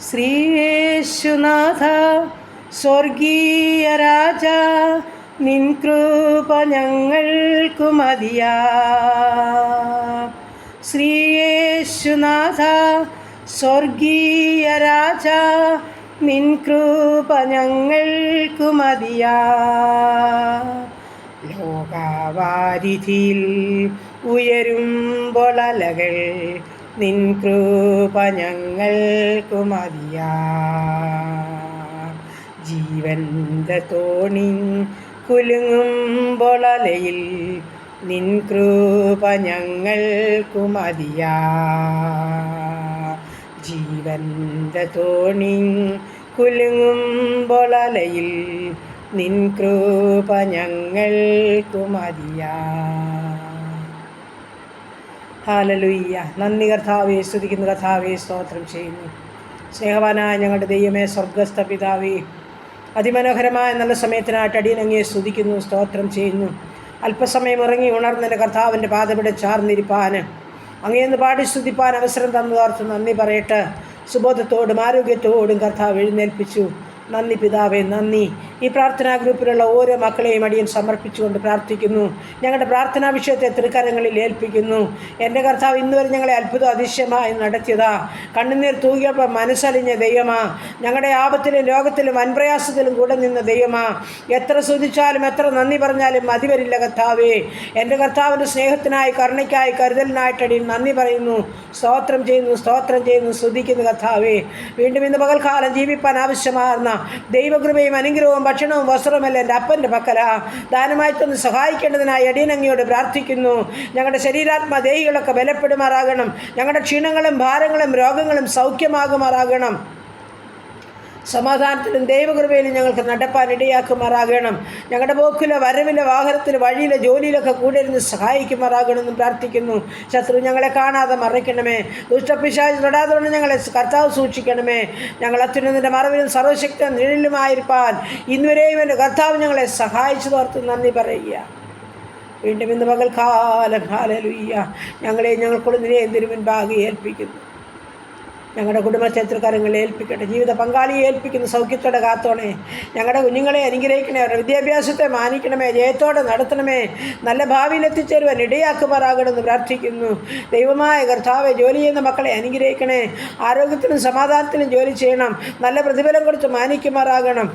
ശ്രീയേശുനാഥ സ്വർഗീയ രാജ, നിൻ കൃപ ഞങ്ങൾക്കു മതിയാ. ശ്രീയേശുനാഥ സ്വർഗീയ രാജ, നിൻ കൃപ ഞങ്ങൾക്കു മതിയാ. ലോകവാരിധിയിൽ ഉയരുമ്പോൾ അലകൾ, നിൻ കൃപ ഞങ്ങൾക്കു മതിയാ. ജീവന്റെ തോണി കുലുങ്ങുമ്പോൾ അലയിൽ, നിൻ കൃപ ഞങ്ങൾക്കു മതിയാ. ജീവന്റെ തോണി കുലുങ്ങുമ്പോൾ അലയിൽ, നിൻ കൃപ ഞങ്ങൾക്കു മതിയാ. ഹല്ലേലൂയ. നന്ദി കർത്താവേ, സ്തുതിക്കുന്നു കർത്താവേ, സ്തോത്രം ചെയ്യുന്നു. സ്നേഹവാനായ ഞങ്ങളുടെ ദൈവമേ, സ്വർഗസ്ഥ പിതാവേ, അതിമനോഹരമായ നല്ല സമയത്തിനായിട്ട് അടിയനങ്ങയെ സ്തുതിക്കുന്നു, സ്തോത്രം ചെയ്യുന്നു. അല്പസമയം ഇറങ്ങി ഉണർന്നതിൻ്റെ കർത്താവിൻ്റെ പാദപിടെ ചാർന്നിരിപ്പാൻ, അങ്ങയെന്ന് പാടി സ്തുതിപ്പാൻ അവസരം തന്നതോർത്ത് നന്ദി പറയട്ടെ. സുബോധത്തോടും ആരോഗ്യത്തോടും കർത്താവ് എഴുന്നേൽപ്പിച്ചു. നന്ദി പിതാവേ, നന്ദി. ഈ പ്രാർത്ഥനാ ഗ്രൂപ്പിലുള്ള ഓരോ മക്കളെയും അടിയൻ സമർപ്പിച്ചുകൊണ്ട് പ്രാർത്ഥിക്കുന്നു. ഞങ്ങളുടെ പ്രാർത്ഥനാ വിഷയത്തെ തൃക്കരങ്ങളിൽ ഏൽപ്പിക്കുന്നു. എൻ്റെ കർത്താവ് ഇന്നുവരെ ഞങ്ങളെ അത്ഭുതം അതിശയമായി നടത്തിയതാ. കണ്ണുനീർ തൂകിയപ്പോൾ മനസ്സലിഞ്ഞ ദൈവമാ. ഞങ്ങളുടെ ആപത്തിലും രോഗത്തിലും വൻപ്രയാസത്തിലും കൂടെ നിന്ന ദൈവമാ. എത്ര സ്തുതിച്ചാലും എത്ര നന്ദി പറഞ്ഞാലും മതി വരില്ല കർത്താവേ. എൻ്റെ കർത്താവിൻ്റെ സ്നേഹത്തിനായി, കരുണയ്ക്കായി, കരുതലിനായിട്ട് അടിയൻ നന്ദി പറയുന്നു, സ്തോത്രം ചെയ്യുന്നു, സ്തോത്രം ചെയ്യുന്നു, സ്തുതിക്കുന്നു കർത്താവേ. വീണ്ടും ഇന്ന് പകൽക്കാലം ജീവിപ്പാൻ ആവശ്യമാർന്ന ദൈവകൃപയും അനുഗ്രഹവും ഭക്ഷണവും വസ്ത്രവുമല്ല എൻ്റെ അപ്പൻ്റെ പക്കല ദാനമായി തന്ന് സഹായിക്കേണ്ടതിനായി അടിയനങ്ങയോട് പ്രാർത്ഥിക്കുന്നു. ഞങ്ങളുടെ ശരീരാത്മദേഹികളൊക്കെ ബലപ്പെടുമാറാകണം. ഞങ്ങളുടെ ക്ഷീണങ്ങളും ഭാരങ്ങളും രോഗങ്ങളും സൗഖ്യമാകുമാറാകണം. സമാധാനത്തിലും ദൈവകൃപയിലും ഞങ്ങൾക്ക് നടപ്പാൻ ഇടയാക്കുമാറാകണം. ഞങ്ങളുടെ പോക്കിലെ വരവിലെ വാഹനത്തിലെ വഴിയിലെ ജോലിയിലൊക്കെ കൂടെ ഇരുന്ന് സഹായിക്കുമാറാകണമെന്നും പ്രാർത്ഥിക്കുന്നു. ശത്രു ഞങ്ങളെ കാണാതെ മറയ്ക്കണമേ. ദുഷ്ടപിശാച് തൊടാതെ ഞങ്ങളെ കർത്താവ് സൂക്ഷിക്കണമേ. ഞങ്ങൾ അത്യുന്നതിൻ്റെ മറവിലും സർവശക്തി നിഴലിലുമായിരിക്കാൻ ഇന്നുവരെയും എൻ്റെ കർത്താവ് ഞങ്ങളെ സഹായിച്ചതോർത്ത് നന്ദി പറയുക. വീണ്ടും ഇന്ന് പകൽക്കാലം ഹല്ലേലൂയ ഞങ്ങളെയും ഞങ്ങൾക്കുള്ളതിനെയും തിരുമുൻപാകെ ഏൽപ്പിക്കുന്നു. ഞങ്ങളുടെ കുടുംബത്തെ തൃക്കരങ്ങളെ ഏൽപ്പിക്കട്ടെ. ജീവിത പങ്കാളിയെ ഏൽപ്പിക്കുന്ന സൗഖ്യത്തോടെ കാത്തോണേ. ഞങ്ങളുടെ കുഞ്ഞുങ്ങളെ അനുഗ്രഹിക്കണേ. അവരുടെ വിദ്യാഭ്യാസത്തെ മാനിക്കണമേ. ജയത്തോടെ നടത്തണമേ. നല്ല ഭാവിയിൽ എത്തിച്ചേരുവാൻ ഇടയാക്കുമാറാകണമെന്ന് പ്രാർത്ഥിക്കുന്നു. ദൈവമായ കർത്താവെ, ജോലി ചെയ്യുന്ന മക്കളെ അനുഗ്രഹിക്കണേ. ആരോഗ്യത്തിനും സമാധാനത്തിനും ജോലി ചെയ്യണം. നല്ല പ്രതിഫലം കൊടുത്ത് മാനിക്കുമാറാകണം.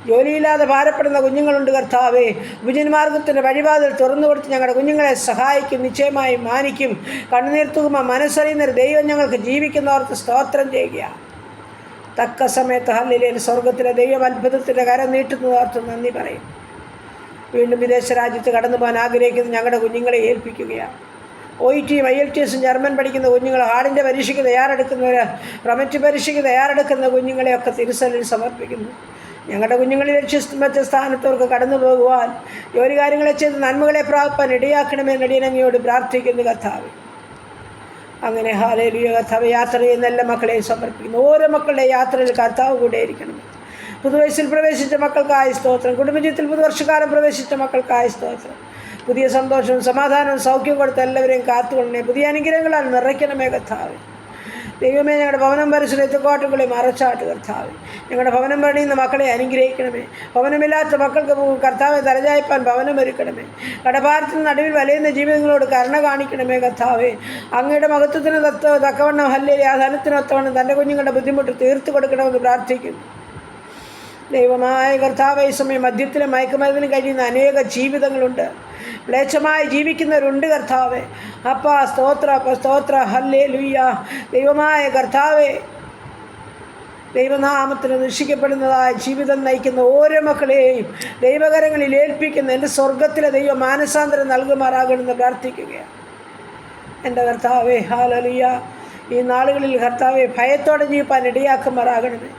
ജോലിയില്ലാതെ ഭാരപ്പെടുന്ന കുഞ്ഞുങ്ങളുണ്ട് കർത്താവേ. വിജയമാർഗത്തിൻ്റെ വഴിപാതിൽ തുറന്നു കൊടുത്ത് ഞങ്ങളുടെ കുഞ്ഞുങ്ങളെ സഹായിക്കും, നിശ്ചയമായും മാനിക്കും. കണ്ണുനീർ തൂകുമ്പോൾ മനസ്സറിയുന്നൊരു ദൈവം ഞങ്ങൾക്ക് ജീവിക്കുന്നവർക്ക് സ്തോത്രം ചെയ്യുക. തക്ക സമയത്ത് ഹല്ലേലൂയ സ്വർഗത്തിലെ ദൈവം അത്ഭുതത്തിൻ്റെ കരം നീട്ടുന്നതോർത്ത് നന്ദി പറയും. വീണ്ടും വിദേശ രാജ്യത്ത് കടന്നു പോകാൻ ആഗ്രഹിക്കുന്ന ഞങ്ങളുടെ കുഞ്ഞുങ്ങളെ ഏൽപ്പിക്കുകയാണ്. OETയും IELTSഉം ജർമ്മൻ പഠിക്കുന്ന കുഞ്ഞുങ്ങൾ, ഹാർഡിൻ്റെ പരീക്ഷയ്ക്ക് തയ്യാറെടുക്കുന്നവർ, പ്രൊമറ്റ് പരീക്ഷയ്ക്ക് തയ്യാറെടുക്കുന്ന കുഞ്ഞുങ്ങളെയൊക്കെ തിരുസന്നിധിയിൽ സമർപ്പിക്കുന്നു. ഞങ്ങളുടെ കുഞ്ഞുങ്ങളിൽ ലക്ഷ്യമെച്ച സ്ഥാനത്തവർക്ക് കടന്നു പോകുവാൻ, ജോലി കാര്യങ്ങളെ ചെയ്ത് നന്മകളെ പ്രാപിപ്പാൻ ഇടയാക്കണമെന്ന് അടിയനങ്ങയോട് പ്രാർത്ഥിക്കുന്നു കർത്താവ്. അങ്ങനെ ഹല്ലേലൂയ കർത്താവ്, യാത്ര ചെയ്യുന്ന എല്ലാ മക്കളെയും സമർപ്പിക്കുന്നു. ഓരോ മക്കളുടെ യാത്രയിൽ കർത്താവ് കൂടെ ഇരിക്കണം. പുതുവയസ്സിൽ പ്രവേശിച്ച മക്കൾക്കായ സ്തോത്രം. കുടുംബജീവിതത്തിൽ പുതുവർഷക്കാലം പ്രവേശിച്ച മക്കൾക്കായ സ്തോത്രം. പുതിയ സന്തോഷവും സമാധാനവും സൗഖ്യവും കൊടുത്ത് എല്ലാവരെയും കാത്തുകൊള്ളണേ. പുതിയ അനുഗ്രഹങ്ങളാൽ നിറയ്ക്കണമേ കർത്താവ്. ദൈവമേ, ഞങ്ങളുടെ ഭവനം പരിസരത്ത് കോട്ടകളെ മറച്ചാട്ട് കർത്താവ്. ഞങ്ങളുടെ ഭവനം പണിയുന്ന മക്കളെ അനുഗ്രഹിക്കണമേ. ഭവനമില്ലാത്ത മക്കൾക്ക് കർത്താവെ തലചായ്പാൻ ഭവനം ഒരുക്കണമേ. കടഭാരത്തിന് നടുവിൽ വലയുന്ന ജീവിതങ്ങളോട് കരുണ കാണിക്കണമേ കർത്താവെ. അങ്ങയുടെ മഹത്വത്തിന് തക്കവണ്ണം ഹല്ലേലൂയ ആ ധനത്തിനൊത്തവണ്ണം തൻ്റെ കുഞ്ഞുങ്ങളുടെ ബുദ്ധിമുട്ട് തീർത്തു കൊടുക്കണമെന്ന് പ്രാർത്ഥിക്കുന്നു. ദൈവമായ കർത്താവ്, ഈ സമയം മദ്യത്തിലും മയക്കുമരുന്നിനും കഴിയുന്ന അനേക ജീവിതങ്ങളുണ്ട്. മ്ലേച്ഛമായി ജീവിക്കുന്നവരുണ്ട് കർത്താവെ. അപ്പാ സ്തോത്ര, സ്തോത്ര, ഹല്ലേലൂയ. ദൈവമായ കർത്താവെ, ദൈവനാമത്തിന് രക്ഷിക്കപ്പെടുന്നതായ ജീവിതം നയിക്കുന്ന ഓരോ മക്കളെയും ദൈവകരങ്ങളിൽ ഏൽപ്പിക്കുന്ന എൻ്റെ സ്വർഗത്തിലെ ദൈവം മാനസാന്തരം നൽകുമാറാകണമെന്ന് പ്രാർത്ഥിക്കുകയാണ്. എൻ്റെ കർത്താവെ, ഹല്ലേലൂയ. ഈ നാളുകളിൽ കർത്താവെ, ഭയത്തോടെ ജീവിപ്പാൻ ഇടയാക്കുമാറാകണമേ.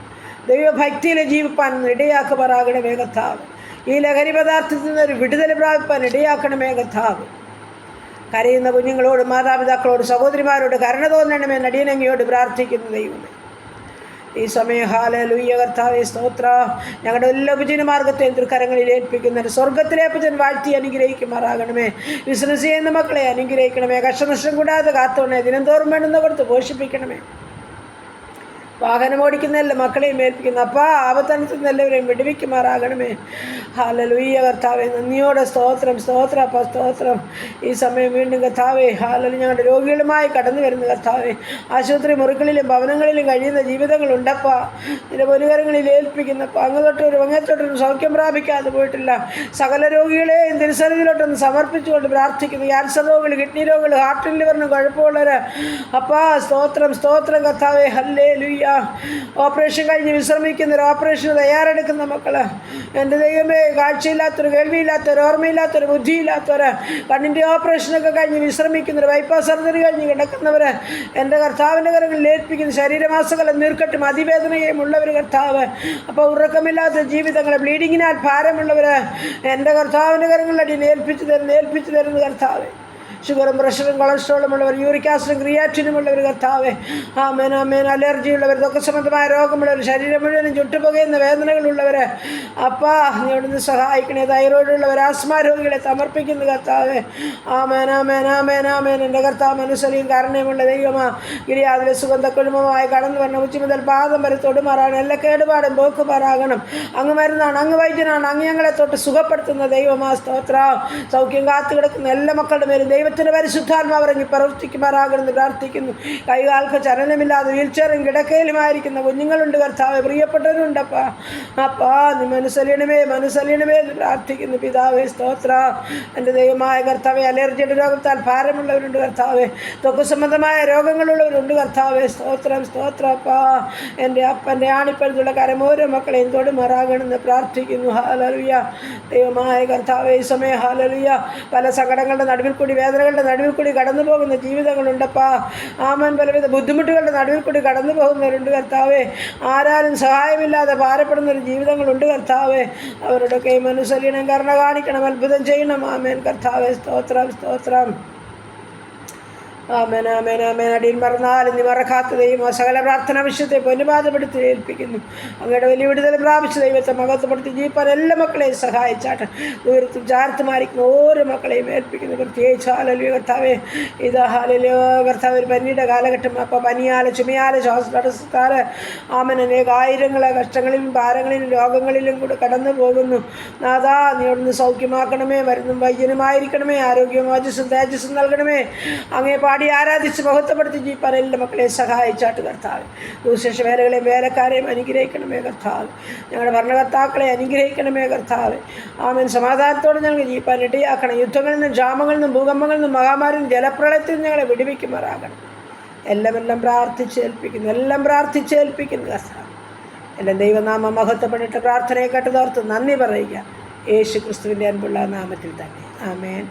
ദൈവഭക്തിയിൽ ജീവിപ്പാൻ ഇടയാക്കുമാറാകണമേ കർത്താവ്. ഈ ലഹരി പദാർത്ഥത്തിൽ നിന്നൊരു വിടുതൽ പ്രാപിപ്പാൻ ഇടയാക്കണമേ കർത്താവ്. കരയുന്ന കുഞ്ഞുങ്ങളോട്, മാതാപിതാക്കളോട്, സഹോദരിമാരോട് കരുണ തോന്നണമേ അടിയനങ്ങയോട് പ്രാർത്ഥിക്കുന്ന ദൈവമേ. ഈ സമയം ഹല്ലേലൂയ കർത്താവേ, സ്തോത്ര. ഞങ്ങളുടെ എല്ലാ ഉപജീവനമാർഗത്തെയും തൃക്കരങ്ങളിൽ ഏൽപ്പിക്കുന്ന സ്വർഗത്തിലെ അപ്പച്ചൻ വാഴ്ത്തി അനുഗ്രഹിക്കുമാറാകണമേ. ബിസിനസ് ചെയ്യുന്ന മക്കളെ അനുഗ്രഹിക്കണമേ. കഷ്ടനഷ്ടം കൂടാതെ കാത്തോണേ. ദിനംതോറും വേണ്ടുന്ന കൊടുത്ത് പോഷിപ്പിക്കണമേ. വാഹനം ഓടിക്കുന്ന എല്ലാ മക്കളെയും ഏൽപ്പിക്കുന്നു. അപ്പാ ആപത്തനത്തിൽ എല്ലാവരെയും വിടുവിക്കുമാറാകണമേ. ഹല്ലേലൂയ കർത്താവേ, നന്ദിയോടെ സ്തോത്രം സ്തോത്രം അപ്പാ സ്തോത്രം. ഈ സമയം വീണ്ടും കർത്താവേ ഹല്ലേലൂയ ഞങ്ങളുടെ രോഗികളുമായി കടന്നു വരുന്ന കർത്താവേ, ആശുപത്രി മുറികളിലും ഭവനങ്ങളിലും കഴിയുന്ന ജീവിതങ്ങളുണ്ടപ്പാ. ഇതിൻ്റെ പൊരുകരങ്ങളിൽ ഏൽപ്പിക്കുന്നപ്പോൾ അങ്ങത്തോട്ടൊരു സൗഖ്യം പ്രാപിക്കാതെ പോയിട്ടില്ല സകല രോഗികളെയും തിരുസന്നിധിയിലോട്ടൊന്ന് സമർപ്പിച്ചുകൊണ്ട് പ്രാർത്ഥിക്കുന്നു. ക്യാൻസർ രോഗികൾ, കിഡ്നി രോഗികൾ, ഹാർട്ടിന് ലിവറിന് കുഴപ്പമുള്ളവർ അപ്പാ സ്തോത്രം സ്തോത്രം കർത്താവേ. ഹല്ലേലൂയ. ഓപ്പറേഷൻ കഴിഞ്ഞ് വിശ്രമിക്കുന്നവർ, ഓപ്പറേഷന് തയ്യാറെടുക്കുന്ന മക്കൾ, എൻ്റെ ദൈവമേ, കാഴ്ചയില്ലാത്തവർ, കേൾവിയില്ലാത്തവർ, ഓർമ്മയില്ലാത്തവർ, ബുദ്ധിയില്ലാത്തവർ, കണ്ണിൻ്റെ ഓപ്പറേഷനൊക്കെ കഴിഞ്ഞ് വിശ്രമിക്കുന്നവർ, ബൈപ്പാസ് സർജറി കഴിഞ്ഞ് കിടക്കുന്നവർ എൻ്റെ കർത്താവിൻ്റെ കരങ്ങളിൽ ഏൽപ്പിക്കുന്നു. ശരീരമാസകലം നീർക്കെട്ടും അതിവേദനയും ഉള്ളവർ കർത്താവ്, അപ്പോൾ ഉറക്കമില്ലാത്ത ജീവിതങ്ങൾ, ബ്ലീഡിങ്ങിനാൽ ഭാരമുള്ളവർ എൻ്റെ കർത്താവിൻ്റെ കരങ്ങളിലടിയിൽ ഏൽപ്പിച്ചു തരുന്നു കർത്താവ്. ഷുഗറും പ്രഷറും കൊളസ്ട്രോളും ഉള്ളവർ, യൂറിക് ആസിഡും ക്രിയാറ്റിനും ഉള്ളവർ കർത്താവേ, ആമേൻ അലർജിയുള്ളവർ, ദുഃഖസംബന്ധമായ രോഗമുള്ളവർ, ശരീരം മുഴുവനും ചുട്ടുപുകയുന്ന വേദനകളുള്ളവർ അപ്പാ നീ അവിടുന്ന് സഹായിക്കണേ. തൈറോയിഡുള്ളവർ, ആസ്മ രോഗികളെ സമർപ്പിക്കുന്നു കർത്താവേ. ആമേൻ എൻ്റെ കർത്താവ് മനസ്സലിയും കാരണമുള്ള ദൈവമാ. ഗിരിയാതിലെ സുഗന്ധക്കുഴുമമായി കടന്നു വരണം. ഉച്ച മുതൽ പാദം വരെ തൊടുമാറാകണം. എല്ലാ കേടുപാടും പോക്കുമാറാകണം. അങ്ങ് മരുന്നാണ്, അങ്ങ് വൈദ്യനാണ്, അങ്ങ് ഞങ്ങളെ തൊട്ട് സുഖപ്പെടുത്തുന്ന ദൈവമാ. സ്തോത്ര. സൗഖ്യം കാത്തു കിടക്കുന്ന എല്ലാ മക്കളുടെ മേലും ദൈവത്തിൻ്റെ പരിശുദ്ധാത്മാവ് ഇറങ്ങി പ്രവർത്തിക്കുമാറാകണമെന്ന് പ്രാർത്ഥിക്കുന്നു. കൈകാൽക്ക് ചലനമില്ലാതെ വീൽചെയറും കിടക്കയിലുമായിരിക്കുന്ന കുഞ്ഞുങ്ങളുണ്ട് കർത്താവെ, പ്രിയപ്പെട്ടവരുണ്ടപ്പാ. അപ്പാ നീ മനസ്സലിയണമേ എന്ന് പ്രാർത്ഥിക്കുന്നു പിതാവേ. സ്തോത്ര. എൻ്റെ ദൈവമായ കർത്താവെ, അലർജിയുടെ രോഗത്താൽ ഭാരമുള്ളവരുണ്ട് കർത്താവെ, ത്വക്ക് സംബന്ധമായ രോഗങ്ങളുള്ളവരുണ്ട് കർത്താവെ. സ്തോത്രം അപ്പാ. എൻ്റെ അപ്പൻ്റെ ആണിപ്പഴുതുള്ള കരം ഓരോ മക്കളെയും തൊടുമാറാകണമെന്ന് പ്രാർത്ഥിക്കുന്നു. ഹല്ലേലൂയ. ദൈവമായ കർത്താവെ, ഈ സമയം ഹല്ലേലൂയ പല സങ്കടങ്ങളുടെ നടുവിൽ കൂടി, വേദനകളുടെ നടുവിൽ കൂടി കടന്നു പോകുന്ന ജീവിതങ്ങളുണ്ടപ്പാ. ആമൻ. പലവിധ ബുദ്ധിമുട്ടുകളുടെ നടുവിൽ കൂടി കടന്നു പോകുന്നവരുണ്ട് കർത്താവെ. ആരാലും സഹായമില്ലാതെ ഭാരപ്പെടുന്നൊരു ജീവിതങ്ങളുണ്ട് കർത്താവെ. അവരുടെയൊക്കെ മനസ്സലിയണം, കരുണ കാണിക്കണം, അത്ഭുതം ചെയ്യണം. ആമേൻ കർത്താവെ. സ്തോത്രം. ആമേൻ. അടിയിൽ മറന്നാലും നീ മറക്കാത്ത ദൈവം സകല പ്രാർത്ഥന വിഷയത്തെ പൊന്നുപാതപ്പെടുത്തി ഏൽപ്പിക്കുന്നു. അങ്ങയുടെ വലിയ വിടുതൽ പ്രാപിച്ച ദൈവത്തെ മഹത്വപ്പെടുത്തി ജീവിപ്പാൻ എല്ലാ മക്കളെയും സഹായിച്ചാട്ടെ. ദൂരത്തും ചാർത്തുമാരിക്കുന്ന ഓരോ മക്കളെയും ഏൽപ്പിക്കുന്നു. പ്രത്യേകിച്ച് ഹല്ലേലൂയ കർത്താവേ, ഇത് ഹല്ലേലൂയ കർത്താവ് ഒരു പനിയുടെ കാലഘട്ടം. അപ്പോൾ പനിയാൽ, ചുമയാൽ, ശ്വാസതടസ്സത്താൽ ആമൻ അനേക ആയിരങ്ങളെ കഷ്ടങ്ങളിലും ഭാരങ്ങളിലും രോഗങ്ങളിലും കൂടെ കടന്നു പോകുന്നു. നാഥാ നീ അവിടുന്ന് സൗഖ്യമാക്കണമേ. മരുന്നും വൈദ്യനുമായിരിക്കണമേ. ആരോഗ്യവും ഓജസ്സും തേജസ്സും നൽകണമേ. അങ്ങേ പാടി ആരാധിച്ച് മഹത്വപ്പെടുത്തി ജീവിപ്പാൻ എല്ലാ മക്കളെ സഹായിച്ചാട്ട് കർത്താവ്. സുവിശേഷ വേലകളെയും വേലക്കാരെയും അനുഗ്രഹിക്കണമേ കർത്താവ്. ഞങ്ങളുടെ ഭരണകർത്താക്കളെ അനുഗ്രഹിക്കണമേ കർത്താവ്. ആമേൻ. സമാധാനത്തോടെ ഞങ്ങൾ ജീവിപ്പാൻ ഇടയാക്കണം. യുദ്ധങ്ങളിൽ നിന്നും, ക്ഷാമങ്ങളിൽ നിന്നും, ഭൂകമ്പങ്ങളിൽ നിന്നും, മഹാമാരിയും ജലപ്രളയത്തിൽ ഞങ്ങളെ വിടുവിക്കുമാറാകണം. എല്ലാം പ്രാർത്ഥിച്ചേൽപ്പിക്കുന്നു കർത്താവ്. എല്ലാം ദൈവനാമം മഹത്വപ്പെട്ടിട്ട് പ്രാർത്ഥനയെ കേട്ടതോർത്ത് നന്ദി പറയുക. യേശു ക്രിസ്തുവിൻ്റെ അൻപുള്ള നാമത്തിൽ തന്നെ. ആമേൻ.